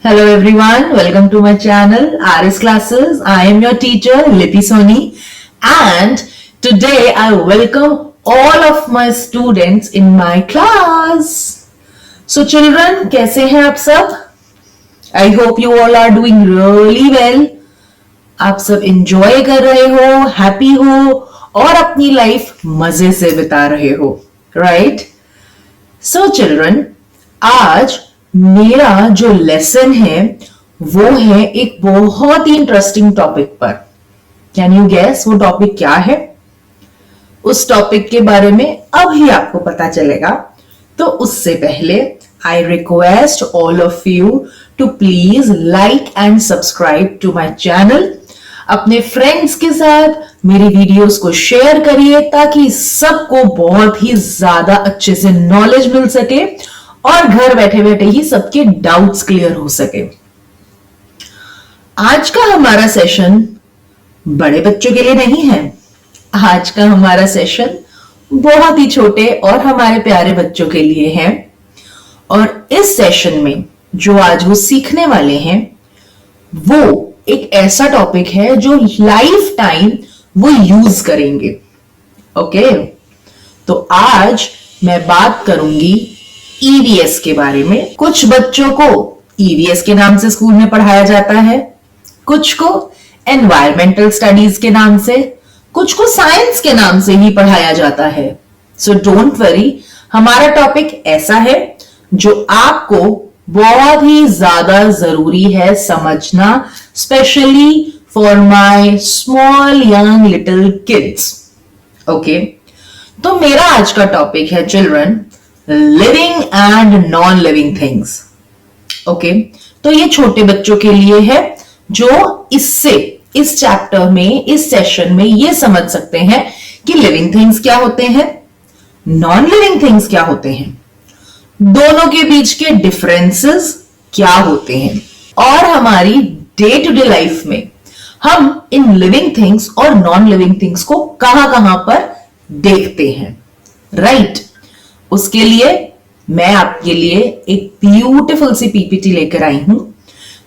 Hello everyone, welcome to my channel RS Classes. I am your teacher Lipi Soni and today I welcome all of my students in my class. So children, कैसे हैं आप सब? I hope you all are doing really well. आप सब enjoy कर रहे हो, happy हो और अपनी लाइफ मजे से बिता रहे हो, right? So children, आज मेरा जो लेसन है वो है एक बहुत ही इंटरेस्टिंग टॉपिक पर. कैन यू गेस वो टॉपिक क्या है? उस टॉपिक के बारे में अभी आपको पता चलेगा. तो उससे पहले I request all of you to please like and subscribe to my channel. अपने फ्रेंड्स के साथ मेरी वीडियोस को शेयर करिए ताकि सबको बहुत ही ज्यादा अच्छे से नॉलेज मिल सके और घर बैठे बैठे ही सबके डाउट्स क्लियर हो सके. आज का हमारा सेशन बड़े बच्चों के लिए नहीं है. आज का हमारा सेशन बहुत ही छोटे और हमारे प्यारे बच्चों के लिए है. और इस सेशन में जो आज वो सीखने वाले हैं वो एक ऐसा टॉपिक है जो लाइफ टाइम वो यूज करेंगे. ओके, तो आज मैं बात करूंगी ईवीएस के बारे में. कुछ बच्चों को ईवीएस के नाम से स्कूल में पढ़ाया जाता है, कुछ को एनवायरमेंटल स्टडीज के नाम से, कुछ को साइंस के नाम से ही पढ़ाया जाता है. सो डोंट वरी, हमारा टॉपिक ऐसा है जो आपको बहुत ही ज्यादा जरूरी है समझना, specially for my small young little kids. Okay, तो मेरा आज का टॉपिक है children living and non living things. Okay, तो ये छोटे बच्चों के लिए है जो इस चैप्टर में, इस सेशन में ये समझ सकते हैं कि लिविंग थिंग्स क्या होते हैं, नॉन लिविंग थिंग्स क्या होते हैं, दोनों के बीच के डिफरेंसेस क्या होते हैं और हमारी डे टू डे लाइफ में हम इन लिविंग थिंग्स और नॉन लिविंग थिंग्स को कहां पर देखते हैं. राइट, उसके लिए मैं आपके लिए एक ब्यूटीफुल सी पीपीटी लेकर आई हूं.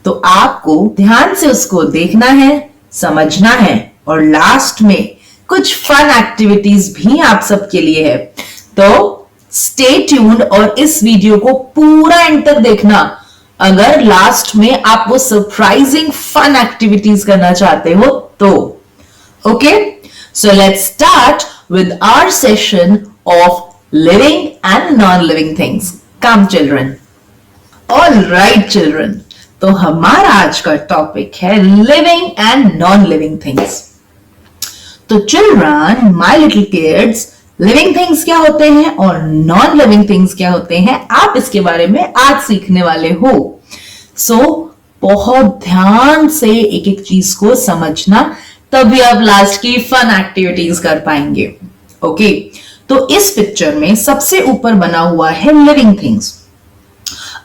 तो आपको ध्यान से उसको देखना है, समझना है और लास्ट में कुछ फन एक्टिविटीज भी आप सबके लिए है. तो स्टे ट्यून्ड और इस वीडियो को पूरा एंड तक देखना अगर लास्ट में आप वो सरप्राइजिंग फन एक्टिविटीज करना चाहते हो तो. Okay, so let's start with our session of living and non-living things. Come children. All right children. तो हमारा आज का टॉपिक है living and non-living things. तो children, my little kids, living things क्या होते हैं और non-living things क्या होते हैं, आप इसके बारे में आज सीखने वाले हो. So बहुत ध्यान से एक एक चीज को समझना, तभी आप लास्ट की फन एक्टिविटीज कर पाएंगे. ओके, तो इस पिक्चर में सबसे ऊपर बना हुआ है लिविंग थिंग्स.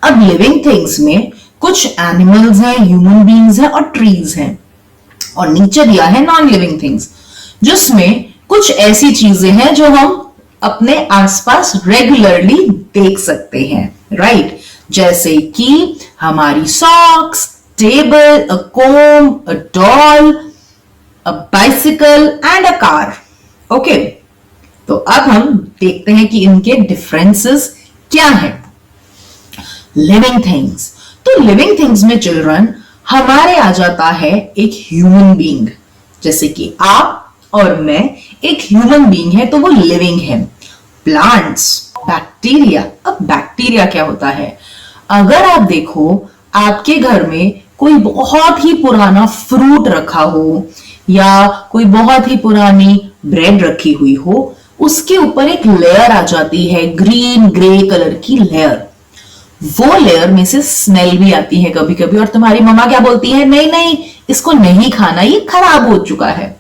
अब लिविंग थिंग्स में कुछ एनिमल्स हैं, ह्यूमन बीइंग्स हैं और ट्रीज हैं, और नीचे दिया है नॉन लिविंग थिंग्स जिसमें कुछ ऐसी चीजें हैं जो हम अपने आसपास रेगुलरली देख सकते हैं. राइट, जैसे कि हमारी socks, table, a comb, a doll, a bicycle and a car. Okay, तो अब हम देखते हैं कि इनके डिफरेंसेस क्या हैं. लिविंग थिंग्स, तो लिविंग थिंग्स में चिल्ड्रन हमारे आ जाता है एक ह्यूमन बीइंग. जैसे कि आप और मैं एक ह्यूमन बीइंग है तो वो लिविंग है. Plants, bacteria. अब बैक्टीरिया क्या होता है? अगर आप देखो आपके घर में कोई बहुत ही पुराना फ्रूट रखा हो या कोई बहुत ही पुरानी ब्रेड रखी हुई हो, उसके ऊपर एक लेयर आ जाती है, ग्रीन ग्रे कलर की लेयर. वो लेयर में से स्मेल भी आती है कभी कभी, और तुम्हारी मम्मा क्या बोलती है, नहीं नहीं इसको नहीं खाना, ये खराब हो चुका है.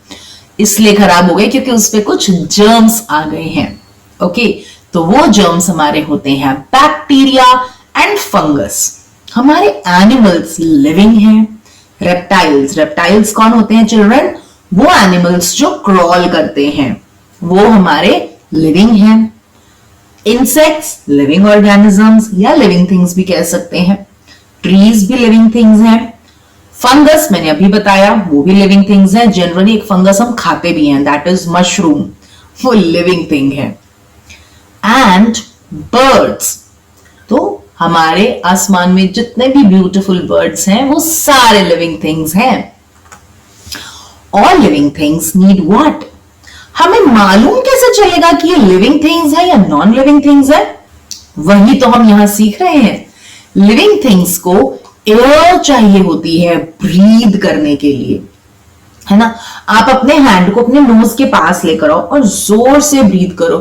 इसलिए खराब हो गए क्योंकि उस पे कुछ जर्म्स आ गए हैं. ओके, तो वो जर्म्स हमारे होते हैं बैक्टीरिया एंड फंगस. हमारे एनिमल्स लिविंग हैं. रेप्टाइल्स, रेप्टाइल्स कौन होते हैं चिल्ड्रन? वो एनिमल्स जो क्रॉल करते हैं, वो हमारे लिविंग हैं. इंसेक्ट्स लिविंग ऑर्गेनिजम्स या लिविंग थिंग्स भी कह सकते हैं. ट्रीज भी लिविंग थिंग्स हैं, फंगस मैंने अभी बताया वो भी लिविंग थिंग्स है। जनरली एक फंगस हम खाते भी हैं, दैट इज मशरूम, वो लिविंग थिंग है। एंड बर्ड्स, तो हमारे आसमान में जितने भी ब्यूटीफुल बर्ड्स हैं वो सारे लिविंग थिंग्स हैं। All living things need what? हमें मालूम कैसे चलेगा कि ये लिविंग थिंग्स है या नॉन लिविंग थिंग्स है? वही तो हम यहां सीख रहे हैं। लिविंग थिंग्स को एयर चाहिए होती है ब्रीद करने के लिए, है ना। आप अपने हैंड को अपने नोज के पास लेकर आओ और जोर से ब्रीद करो।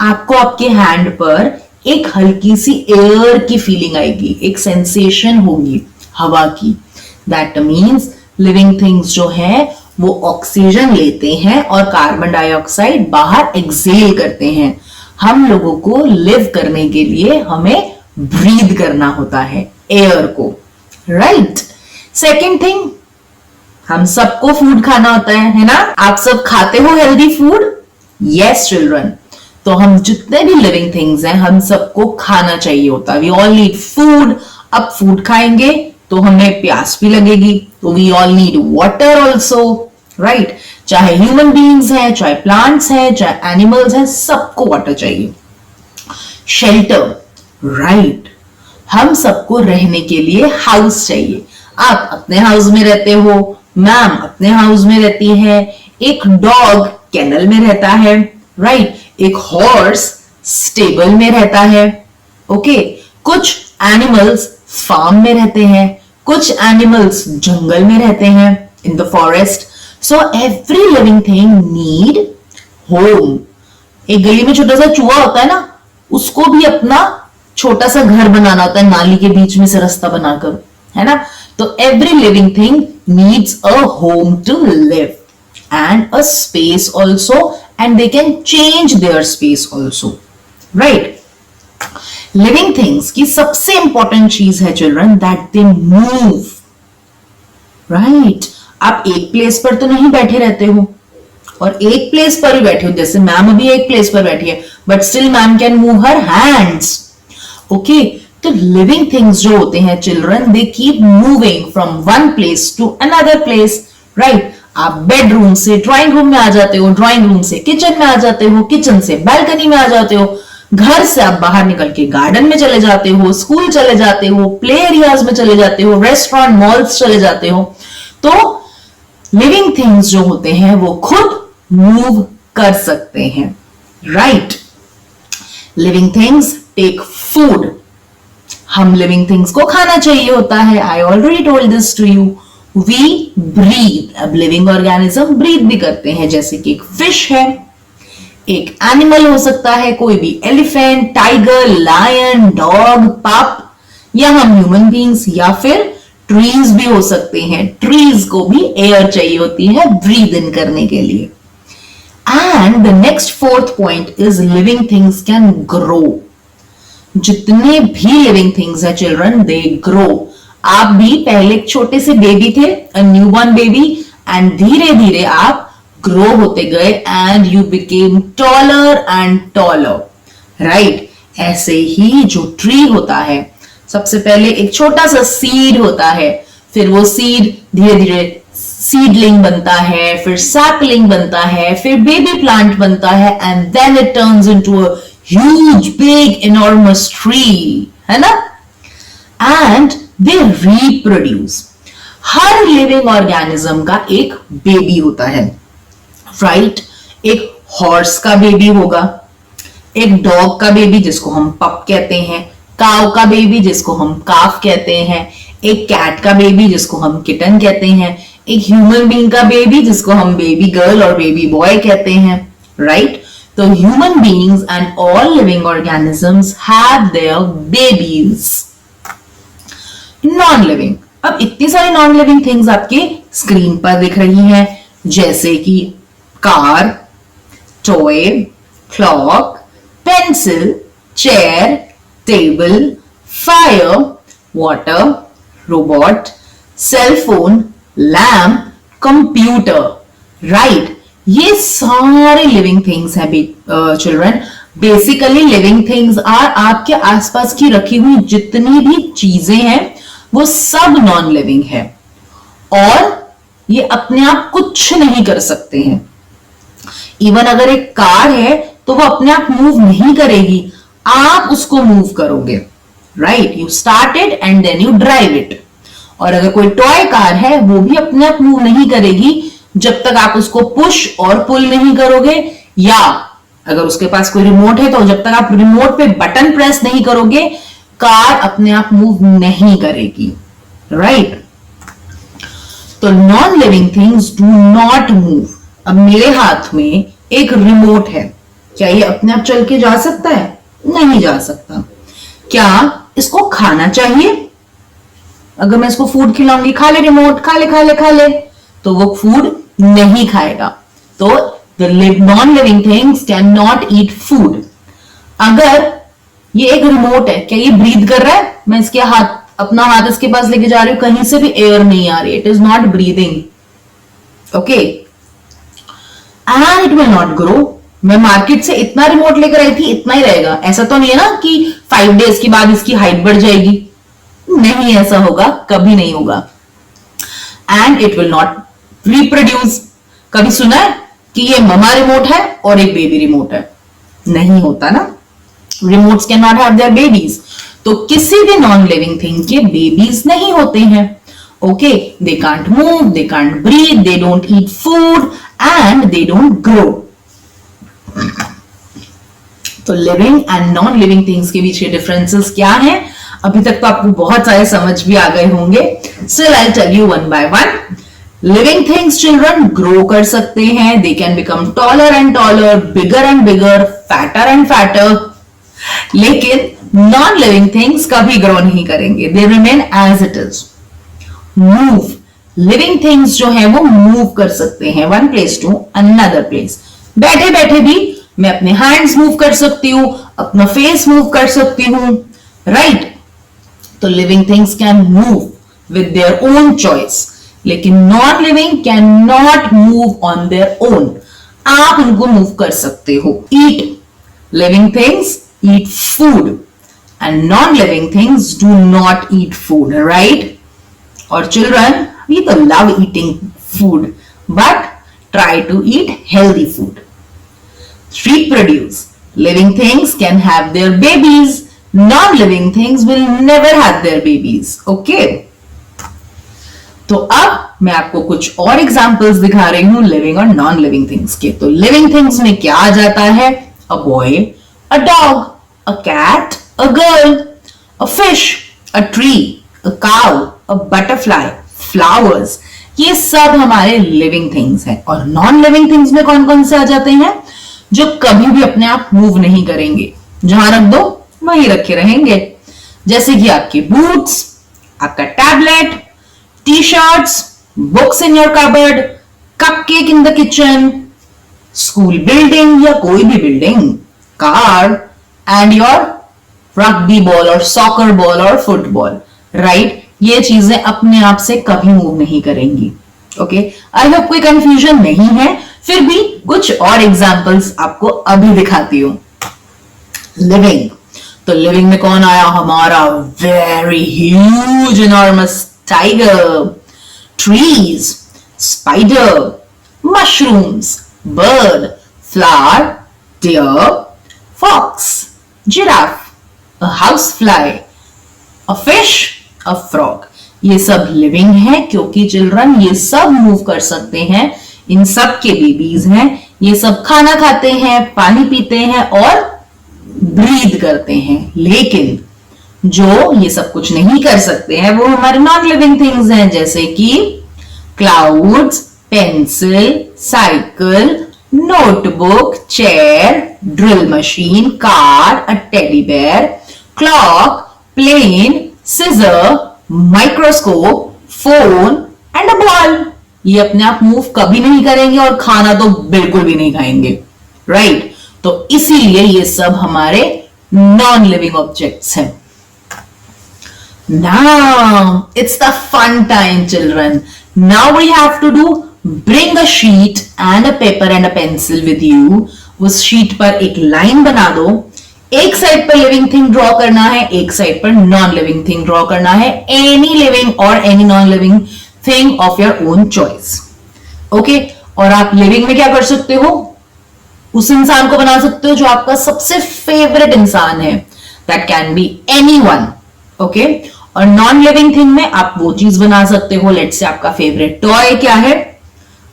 आपको आपके हैंड पर एक हल्की सी एयर की फीलिंग आएगी, एक सेंसेशन होगी हवा की। दैट मीन्स लिविंग थिंग्स जो है वो ऑक्सीजन लेते हैं और कार्बन डाइऑक्साइड बाहर एक्सेल करते हैं। हम लोगों को लिव करने के लिए हमें ब्रीद करना होता है एयर को, राइट। सेकेंड थिंग, हम सबको फूड खाना होता है ना। आप सब खाते हो हेल्दी फूड? Yes children. तो हम जितने भी लिविंग थिंग्स हैं हम सबको खाना चाहिए होता है। We all need food. अब फूड खाएंगे तो हमें प्यास भी लगेगी, तो we all need water also, right. चाहे ह्यूमन बीइंग्स हैं, चाहे प्लांट्स हैं, चाहे एनिमल्स हैं, सबको वाटर चाहिए। Shelter, right. हम सबको रहने के लिए हाउस चाहिए। आप अपने हाउस में रहते हो, मैम अपने हाउस में रहती है, एक डॉग केनल में रहता है, राइट। एक हॉर्स स्टेबल में रहता है, ओके। कुछ एनिमल्स फार्म में रहते हैं, कुछ एनिमल्स जंगल में रहते हैं, in the forest. So every living thing need home. एक गली में छोटा सा चूहा होता है ना, उसको भी अपना छोटा सा घर बनाना होता है, नाली के बीच में से रास्ता बनाकर, है ना। तो every living thing needs a home to live and a space also, and they can change their space also, right। living things की सबसे इंपॉर्टेंट चीज है children that they move, right. आप एक प्लेस पर तो नहीं बैठे रहते हो, और एक प्लेस पर ही बैठे हो, जैसे मैम अभी एक प्लेस पर बैठी है but still ma'am can move her hands, okay. तो लिविंग थिंग्स जो होते हैं children, they keep moving from one place to another place, right. आप बेडरूम से ड्राइंग रूम में आ जाते हो, ड्राइंग रूम से किचन में आ जाते हो, किचन से बालकनी में आ जाते हो, घर से आप बाहर निकल के गार्डन में चले जाते हो, स्कूल चले जाते हो, प्ले एरियाज में चले जाते हो, रेस्टोरेंट मॉल्स चले जाते हो। तो लिविंग थिंग्स जो होते हैं वो खुद मूव कर सकते हैं, right. Living things take food. हम लिविंग थिंग्स को खाना चाहिए होता है, I already told this to you. We breathe, अब लिविंग ऑर्गेनिज्म ब्रीथ भी करते हैं, जैसे कि एक फिश है, एक एनिमल हो सकता है, कोई भी एलिफेंट, टाइगर, लायन, डॉग, पप, या हम ह्यूमन बीइंग्स, या फिर ट्रीज भी हो सकते हैं। ट्रीज को भी एयर चाहिए होती है ब्रीथ इन करने के लिए। And the next fourth point is living things can grow. जितने भी लिविंग थिंग्स है चिल्ड्रन, दे ग्रो। आप भी पहले एक छोटे से बेबी थे, अ न्यूबॉर्न बेबी, एंड धीरे धीरे आप ग्रो होते गए and you became taller and taller, right. ऐसे ही जो ट्री होता है, सबसे पहले एक छोटा सा सीड होता है, फिर वो सीड धीरे धीरे सीडलिंग बनता है, फिर सैपलिंग बनता है, फिर बेबी प्लांट बनता है, and then it turns into a huge big enormous tree, है ना। And they reproduce. हर लिविंग ऑर्गेनिज्म का एक बेबी होता है, राइट। एक हॉर्स का बेबी होगा, एक डॉग का बेबी जिसको हम पप कहते हैं, काव का बेबी जिसको हम काफ कहते हैं, एक कैट का बेबी जिसको हम किटन कहते हैं, एक ह्यूमन बीइंग का बेबी जिसको हम बेबी गर्ल और बेबी बॉय कहते हैं, राइट। तो human beings and all living organisms have their babies. Non living, अब इतनी सारी नॉन लिविंग थिंग्स आपके स्क्रीन पर दिख रही हैं, जैसे कि car, toy, clock, pencil, chair, table, fire, water, robot, cell phone, lamp, computer, right. ये सारे लिविंग थिंग्स हैं children. Basically living things are आपके आसपास की रखी हुई जितनी भी चीजें हैं वो सब नॉन लिविंग है और ये अपने आप कुछ नहीं कर सकते हैं। इवन अगर एक कार है तो वो अपने आप मूव नहीं करेगी, आप उसको मूव करोगे, right? You started and then you drive it. और अगर कोई टॉय कार है वो भी अपने आप मूव नहीं करेगी जब तक आप उसको पुश और पुल नहीं करोगे, या अगर उसके पास कोई रिमोट है तो जब तक आप रिमोट पे बटन प्रेस नहीं करोगे कार अपने आप मूव नहीं करेगी, राइट? तो non living things do not move. अब मेरे हाथ में एक रिमोट है, क्या ये अपने आप चल के जा सकता है? नहीं जा सकता। क्या इसको खाना चाहिए? अगर मैं इसको फूड खिलाऊंगी, खा ले रिमोट, खा ले खा ले खा ले, तो वो फूड नहीं खाएगा। तो the non living things can not eat food. अगर ये एक रिमोट है, क्या ये ब्रीथ कर रहा है? मैं इसके हाथ, अपना हाथ इसके पास लेके जा रही हूं, कहीं से भी एयर नहीं आ रही, it is not breathing, okay? And it will not grow. मैं मार्केट से इतना रिमोट लेकर आई थी, इतना ही रहेगा। ऐसा तो नहीं है ना कि 5 डेज के बाद इसकी हाइट बढ़ जाएगी, नहीं ऐसा होगा, कभी नहीं होगा। And it will not reproduce. कभी सुना है कि ये ममा रिमोट है और एक बेबी रिमोट है? नहीं होता ना, remotes can not have their babies. तो किसी भी नॉन लिविंग थिंग के बेबीज नहीं होते हैं, okay? They can't move, they can't breathe, they don't eat food and they don't grow. तो living and non living things के बीच के डिफरेंसेस क्या हैं? अभी तक तो आपको बहुत सारे समझ भी आ गए होंगे। Still I'll tell you one by one. Living things children grow कर सकते हैं, they can become taller and taller, bigger and bigger, fatter and fatter. लेकिन नॉन लिविंग थिंग्स कभी ग्रो नहीं करेंगे, they remain as it is. Move. Living things जो है वो मूव कर सकते हैं one place to another place. बैठे बैठे भी मैं अपने हैंड्स मूव कर सकती हूं, अपना फेस मूव कर सकती हूं, राइट? तो living things can move with their own choice, लेकिन non living can not move on their own. आप उनको मूव कर सकते हो। Eat, living things eat food and non living things do not eat food, right? और children, we तो love eating food, but try to eat healthy food. Reproduce. Living things can have their babies. Non-living things will never have their babies. Okay? तो अब मैं आपको कुछ और examples दिखा रही हूं लिविंग और नॉन लिविंग थिंग्स के। तो लिविंग थिंग्स में क्या आ जाता है? A boy, a dog, a cat, a girl, a fish, a tree, a cow, a butterfly, flowers, ये सब हमारे लिविंग थिंग्स हैं। और नॉन लिविंग थिंग्स में कौन कौन से आ जाते हैं? जो कभी भी अपने आप मूव नहीं करेंगे, जहां रख दो वहीं रखे रहेंगे, जैसे कि आपके बूट्स, आपका tablet, T shirts, books in your cupboard, cupcake in the kitchen, school building या कोई भी building, car and your rugby ball और सॉकर बॉल और फुटबॉल, राइट? ये चीजें अपने आप से कभी मूव नहीं करेंगी, ओके? आई होप कोई कंफ्यूजन नहीं है, फिर भी कुछ और एग्जांपल्स आपको अभी दिखाती हूं। लिविंग, तो लिविंग में कौन आया? हमारा very huge enormous tiger, trees, spider, mushrooms, bird, flower, deer, fox, giraffe, a house fly, a fish, a frog. ये सब लिविंग है क्योंकि चिल्ड्रन ये सब मूव कर सकते हैं, इन सब के बेबीज हैं, ये सब खाना खाते हैं, पानी पीते हैं और ब्रीथ करते हैं। लेकिन जो ये सब कुछ नहीं कर सकते हैं वो हमारे नॉन लिविंग थिंग्स हैं, जैसे कि clouds, pencil, cycle, notebook, chair, drill machine, car, a teddy bear, clock, plane, scissor, microscope, phone and a ball. ये अपने आप मूव कभी नहीं करेंगे और खाना तो बिल्कुल भी नहीं खाएंगे, राइट? तो इसीलिए ये सब हमारे नॉन लिविंग ऑब्जेक्ट्स हैं। Now it's the fun time, children. Now we have to do, bring a sheet and a paper and a pencil with you. उस शीट पर एक लाइन बना दो, एक साइड पर लिविंग थिंग ड्रॉ करना है, एक साइड पर नॉन लिविंग थिंग ड्रॉ करना है, एनी लिविंग और any non living thing of your own choice. Okay, और आप लिविंग में क्या कर सकते हो, उस इंसान को बना सकते हो जो आपका सबसे फेवरेट इंसान है, that can be anyone. Okay, और नॉन लिविंग थिंग में आप वो चीज बना सकते हो, लेट्स से आपका फेवरेट टॉय क्या है।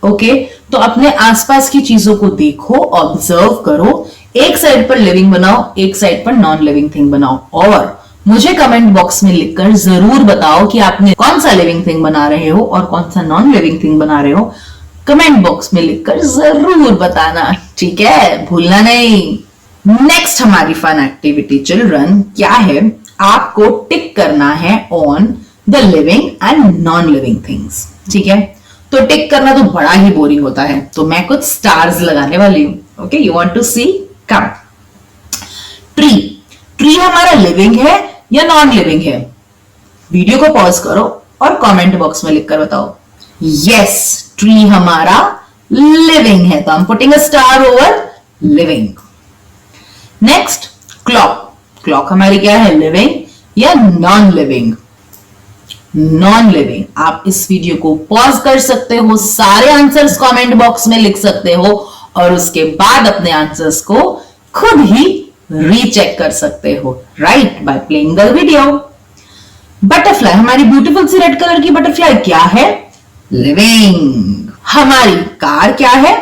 ओके, तो अपने आसपास की चीजों को देखो, ऑब्जर्व करो, एक साइड पर लिविंग बनाओ, एक साइड पर नॉन लिविंग थिंग बनाओ, और मुझे कमेंट बॉक्स में लिखकर जरूर बताओ कि आपने कौन सा लिविंग थिंग बना रहे हो और कौन सा नॉन लिविंग थिंग बना रहे हो। कमेंट बॉक्स में लिखकर जरूर बताना, ठीक है, भूलना नहीं। नेक्स्ट हमारी फन एक्टिविटी चिल्ड्रन क्या है, आपको टिक करना है on the living and non living things. ठीक है, तो टिक करना तो बड़ा ही बोरिंग होता है, तो मैं कुछ स्टार्स लगाने वाली हूं। Okay, you want to see, come. Tree, tree हमारा लिविंग है या नॉन लिविंग है? वीडियो को पॉज करो और कमेंट बॉक्स में लिखकर बताओ। यस, ट्री हमारा लिविंग है, तो हम putting a star over living. Next, clock, clock हमारी क्या है, लिविंग या नॉन लिविंग? Non living. आप इस वीडियो को पॉज कर सकते हो, सारे आंसर्स कमेंट बॉक्स में लिख सकते हो और उसके बाद अपने आंसर्स को खुद ही रीचेक कर सकते हो, right, by playing the video. Butterfly, हमारी ब्यूटीफुल सी रेड कलर की बटरफ्लाई क्या है, लिविंग। हमारी कार क्या है,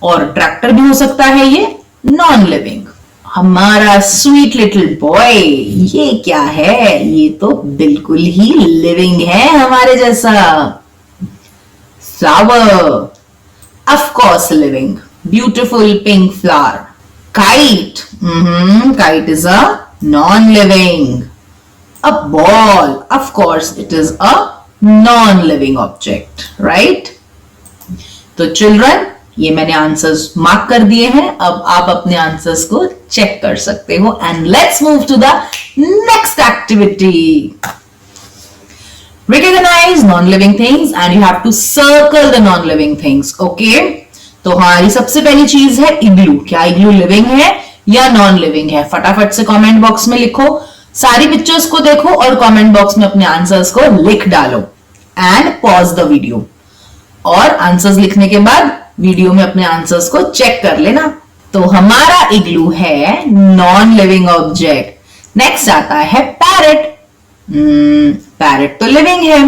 और ट्रैक्टर भी हो सकता है ये, नॉन लिविंग। हमारा स्वीट लिटिल बॉय ये क्या है, ये तो बिल्कुल ही लिविंग है हमारे जैसा। Flower, of course living, beautiful pink flower. Kite, kite is a non living. A ball, of course it is a non living object, right. तो चिल्ड्रन, ये मैंने आंसर्स मार्क कर दिए हैं, अब आप अपने आंसर्स को चेक कर सकते हो। And let's move to the next activity. Recognise non living things and you have to circle the non living things. Okay, तो हमारी सबसे पहली चीज है इग्लू। क्या इग्लू लिविंग है या नॉन लिविंग है? फटाफट से कमेंट बॉक्स में लिखो, सारी पिक्चर्स को देखो और कमेंट बॉक्स में अपने आंसर्स को लिख डालो एंड पॉज द वीडियो। और आंसर्स लिखने के बाद वीडियो में अपने आंसर्स को चेक कर लेना। तो हमारा इग्लू है नॉन लिविंग ऑब्जेक्ट। नेक्स्ट आता है पैरेट। पैरेट तो लिविंग है।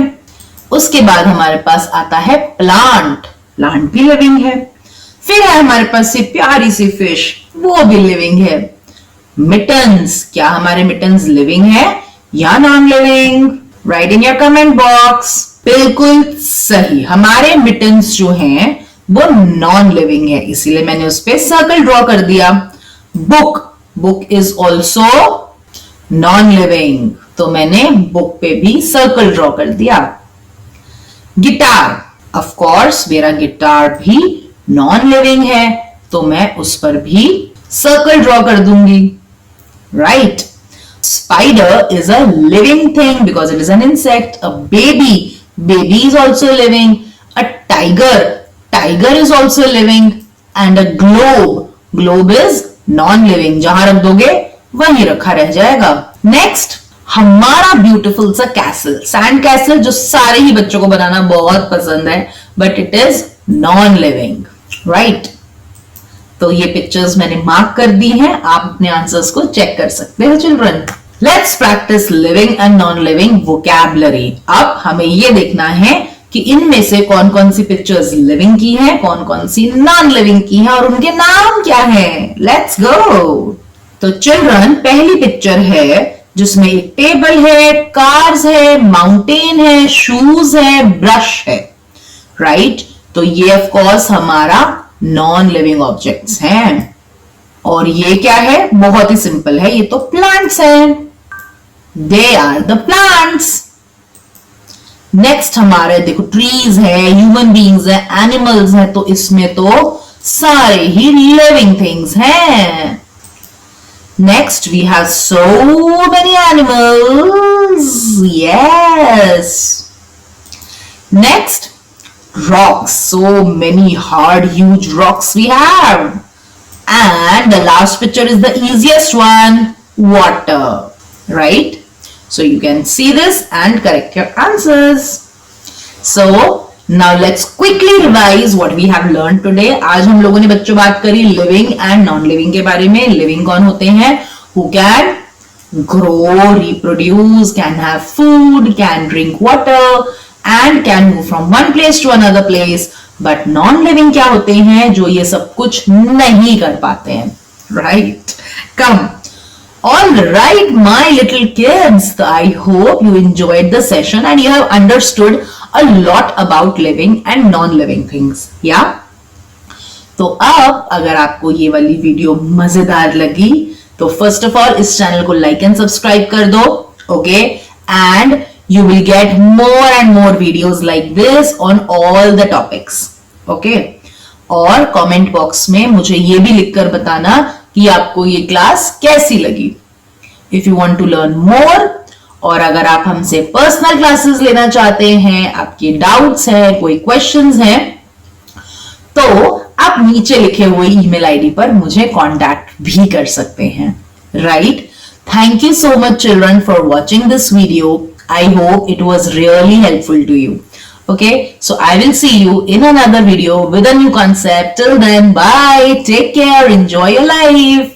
उसके बाद हमारे पास आता है प्लांट। प्लांट भी लिविंग है। फिर है हमारे पास से प्यारी सी फिश, वो भी लिविंग है। मिटन्स, क्या हमारे मिटन्स लिविंग है या non living? Right in your comment box. बिल्कुल सही, हमारे मिटन्स जो हैं वो नॉन लिविंग है, इसीलिए मैंने उस पर सर्कल ड्रॉ कर दिया। Book, book is also non living, तो मैंने बुक पे भी सर्कल ड्रॉ कर दिया। गिटार, ऑफ कोर्स मेरा गिटार भी नॉन लिविंग है, तो मैं उस पर भी सर्कल ड्रॉ कर दूंगी, right. Spider is a living thing because it is an insect. A baby is also living. A tiger is also living. And a globe is non-living. जहां रख दोगे वहीं रखा रह जाएगा। Next, हमारा ब्यूटीफुल सा कैसल, सैंड कैसल, जो सारे ही बच्चों को बनाना बहुत पसंद है, but it is non living, right. तो ये पिक्चर्स मैंने मार्क कर दी हैं, आप अपने आंसर्स को चेक कर सकते हो children. Let's practice living and non living vocabulary. अब हमें ये देखना है कि इनमें से कौन कौन सी पिक्चर्स लिविंग की हैं, कौन कौन सी नॉन लिविंग की हैं और उनके नाम क्या हैं। Let's go. तो चिल्ड्रन, पहली पिक्चर है जिसमें एक टेबल है, कार्स है, माउंटेन है, शूज है, ब्रश है, राइट। तो ये ऑफ कोर्स हमारा नॉन लिविंग ऑब्जेक्ट्स हैं। और ये क्या है? बहुत ही सिंपल है, ये तो प्लांट्स हैं। They are the plants. Next हमारे देखो ट्रीज है, ह्यूमन बीइंग्स है, एनिमल्स है, तो इसमें तो सारे ही लिविंग थिंग्स हैं। Next, we have so many animals. Yes. Next, rocks. So many hard, huge rocks we have. And the last picture is the easiest one, water, right? So you can see this and correct your answers. So now let's quickly revise what we have learned today. आज हम लोगों ने बच्चों बात करी living and non living के बारे में. लिविंग कौन होते हैं? Who can grow, reproduce, can have food, can drink water and can move from one place to another place. But non living क्या होते हैं? जो ये सब कुछ नहीं कर पाते हैं. Right? Come. All right, my little kids, I hope you enjoyed the session and you have understood a lot about living and non-living things. Yeah? तो अब अगर आपको ये वाली वीडियो मजेदार लगी तो फर्स्ट ऑफ ऑल इस चैनल को लाइक एंड सब्सक्राइब कर दो. Okay, and you will get more and more videos like this on all the topics. Okay? और कमेंट बॉक्स में मुझे ये भी लिखकर बताना कि आपको ये क्लास कैसी लगी. If you want to learn more और अगर आप हमसे पर्सनल क्लासेस लेना चाहते हैं, आपके डाउट्स हैं, कोई क्वेश्चंस हैं, तो आप नीचे लिखे हुए ईमेल आईडी पर मुझे कांटेक्ट भी कर सकते हैं. Right? Thank you so much children for watching this video. I hope it was really helpful to you. Okay, so I will see you in another video with a new concept. Till then, bye. Take care. Enjoy your life.